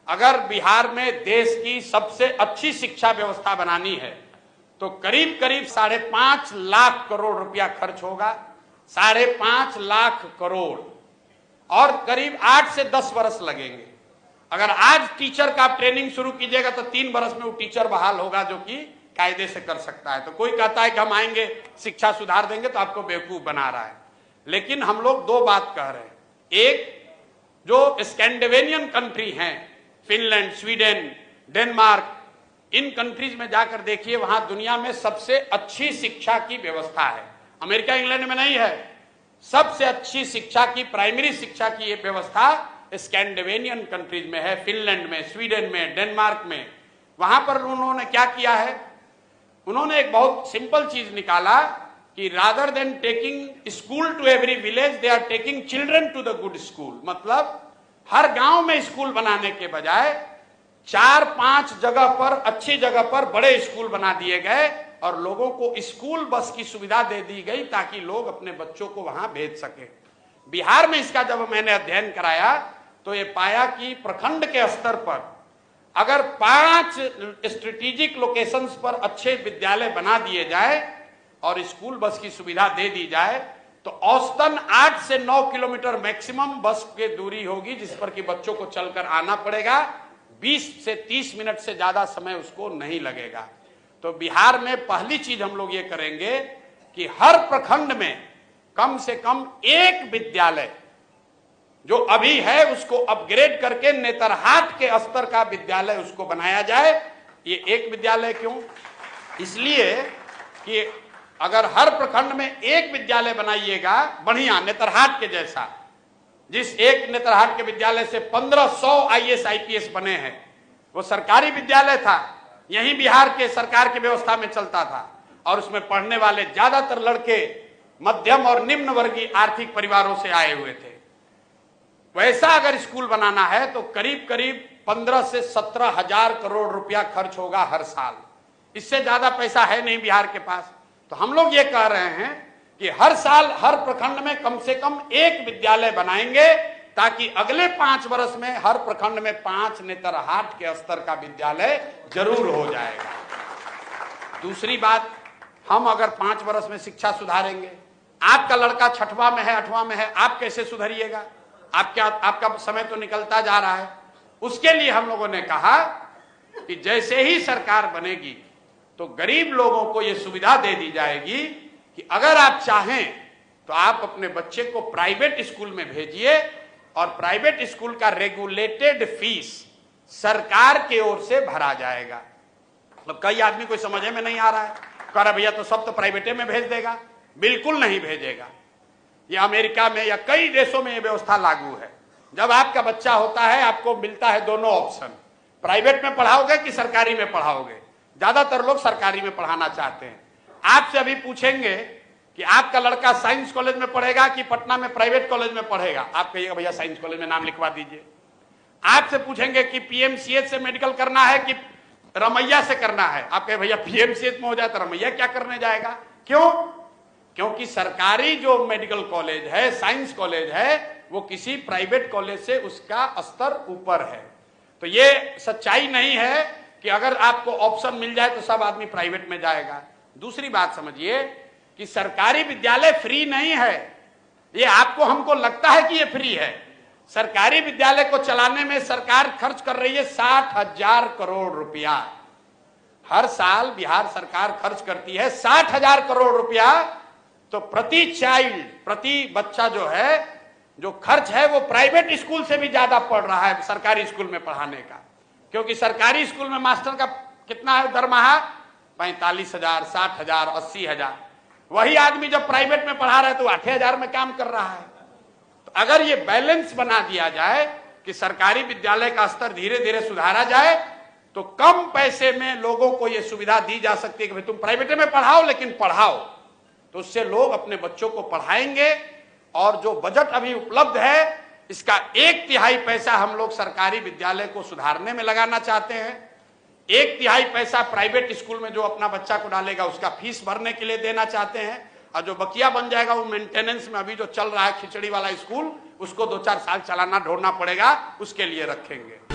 अगर बिहार में देश की सबसे अच्छी शिक्षा व्यवस्था बनानी है तो करीब करीब 5.5 लाख करोड़ रुपया खर्च होगा। 5.5 लाख करोड़ और करीब 8 से 10 वर्ष लगेंगे। अगर आज टीचर का ट्रेनिंग शुरू कीजिएगा तो 3 वर्ष में वो टीचर बहाल होगा जो कि कायदे से कर सकता है। तो कोई कहता है कि हम आएंगे शिक्षा सुधार देंगे तो आपको बेवकूफ बना रहा है। लेकिन हम लोग दो बात कह रहे हैं। एक, जो स्कैंडिनेवियन कंट्री हैं, फिनलैंड, स्वीडन, डेनमार्क, इन कंट्रीज में जाकर देखिए, वहां दुनिया में सबसे अच्छी शिक्षा की व्यवस्था है। अमेरिका इंग्लैंड में नहीं है। सबसे अच्छी शिक्षा की, प्राइमरी शिक्षा की ये व्यवस्था स्कैंडिनेवियन कंट्रीज में है, फिनलैंड में, स्वीडन में, डेनमार्क में। वहां पर उन्होंने क्या किया है, उन्होंने एक बहुत सिंपल चीज निकाला कि rather than taking school to every village, they are taking children to the good school. मतलब हर गांव में स्कूल बनाने के बजाय 4-5 जगह पर, अच्छी जगह पर बड़े स्कूल बना दिए गए और लोगों को स्कूल बस की सुविधा दे दी गई ताकि लोग अपने बच्चों को वहां भेज सके। बिहार में इसका जब मैंने अध्ययन कराया तो ये पाया कि प्रखंड के स्तर पर अगर 5 स्ट्रेटेजिक लोकेशंस पर अच्छे विद्यालय बना दिए जाए और स्कूल बस की सुविधा दे दी जाए तो औसतन 8 से 9 किलोमीटर मैक्सिमम बस की दूरी होगी, जिस पर कि बच्चों को चलकर आना पड़ेगा। 20 से 30 मिनट से ज्यादा समय उसको नहीं लगेगा। तो बिहार में पहली चीज हम लोग ये करेंगे कि हर प्रखंड में कम से कम एक विद्यालय जो अभी है उसको अपग्रेड करके नेतरहाट के स्तर का विद्यालय उसको बनाया जाए। ये एक विद्यालय क्यों? इसलिए कि अगर हर प्रखंड में एक विद्यालय बनाइएगा बढ़िया, नेतरहाट के जैसा, जिस एक नेतरहाट के विद्यालय से 1500 IAS IPS बने हैं, वो सरकारी विद्यालय था, यही बिहार के सरकार की व्यवस्था में चलता था और उसमें पढ़ने वाले ज्यादातर लड़के मध्यम और निम्न वर्गीय आर्थिक परिवारों से आए हुए थे। वैसा अगर स्कूल बनाना है तो करीब करीब 15 से 17 हजार करोड़ रुपया खर्च होगा हर साल। इससे ज्यादा पैसा है नहीं बिहार के पास। तो हम लोग ये कह रहे हैं कि हर साल हर प्रखंड में कम से कम एक विद्यालय बनाएंगे ताकि अगले 5 वर्ष में हर प्रखंड में 5 नेतरहाट के स्तर का विद्यालय जरूर हो जाएगा। दूसरी बात, हम अगर 5 वर्ष में शिक्षा सुधारेंगे, आपका लड़का 6वां में है, 8वां में है, आप कैसे सुधरिएगा? आपका समय तो निकलता जा रहा है। उसके लिए हम लोगों ने कहा कि जैसे ही सरकार बनेगी तो गरीब लोगों को यह सुविधा दे दी जाएगी कि अगर आप चाहें तो आप अपने बच्चे को प्राइवेट स्कूल में भेजिए और प्राइवेट स्कूल का रेगुलेटेड फीस सरकार की ओर से भरा जाएगा। मतलब कई आदमी कोई समझ में नहीं आ रहा है, कह रहा भैया तो सब तो प्राइवेटे में भेज देगा। बिल्कुल नहीं भेजेगा। ये अमेरिका में या कई देशों में ये व्यवस्था लागू है। जब आपका बच्चा होता है आपको मिलता है दोनों ऑप्शन, प्राइवेट में पढ़ाओगे कि सरकारी में पढ़ाओगे। ज्यादातर लोग सरकारी में पढ़ाना चाहते हैं। आपसे अभी पूछेंगे कि आपका लड़का साइंस कॉलेज में पढ़ेगा कि पटना में प्राइवेट कॉलेज में पढ़ेगा, आप कहिएगा भैया साइंस कॉलेज में नाम लिखवा दीजिए। आपसे पूछेंगे कि PMCH से मेडिकल करना है कि रमैया से करना है, आप कहे भैया PMCH में हो जाए तो रमैया क्या करने जाएगा। क्यों? क्योंकि सरकारी जो मेडिकल कॉलेज है, साइंस कॉलेज है, वो किसी प्राइवेट कॉलेज से उसका स्तर ऊपर है। तो ये सच्चाई नहीं है कि अगर आपको ऑप्शन मिल जाए तो सब आदमी प्राइवेट में जाएगा। दूसरी बात समझिए कि सरकारी विद्यालय फ्री नहीं है। ये आपको हमको लगता है कि ये फ्री है। सरकारी विद्यालय को चलाने में सरकार खर्च कर रही है 60,000 करोड़ रुपया। हर साल बिहार सरकार खर्च करती है 60,000 करोड़ रुपया। तो प्रति चाइल्ड, प्रति बच्चा जो है, जो खर्च है वो प्राइवेट स्कूल से भी ज्यादा पड़ रहा है सरकारी स्कूल में पढ़ाने का। क्योंकि सरकारी स्कूल में मास्टर का कितना है दरमाहा? 45,000, 60,000, 80,000। वही आदमी जब प्राइवेट में पढ़ा रहा है तो 8,000 में काम कर रहा है। तो अगर ये बैलेंस बना दिया जाए कि सरकारी विद्यालय का स्तर धीरे धीरे सुधारा जाए तो कम पैसे में लोगों को यह सुविधा दी जा सकती है कि भाई तुम प्राइवेट में पढ़ाओ लेकिन पढ़ाओ। तो उससे लोग अपने बच्चों को पढ़ाएंगे। और जो बजट अभी उपलब्ध है इसका 1/3 पैसा हम लोग सरकारी विद्यालय को सुधारने में लगाना चाहते हैं। 1/3 पैसा प्राइवेट स्कूल में जो अपना बच्चा को डालेगा उसका फीस भरने के लिए देना चाहते हैं। और जो बकिया बन जाएगा वो मेंटेनेंस में, अभी जो चल रहा है खिचड़ी वाला स्कूल, उसको 2-4 साल चलाना ढोना पड़ेगा, उसके लिए रखेंगे।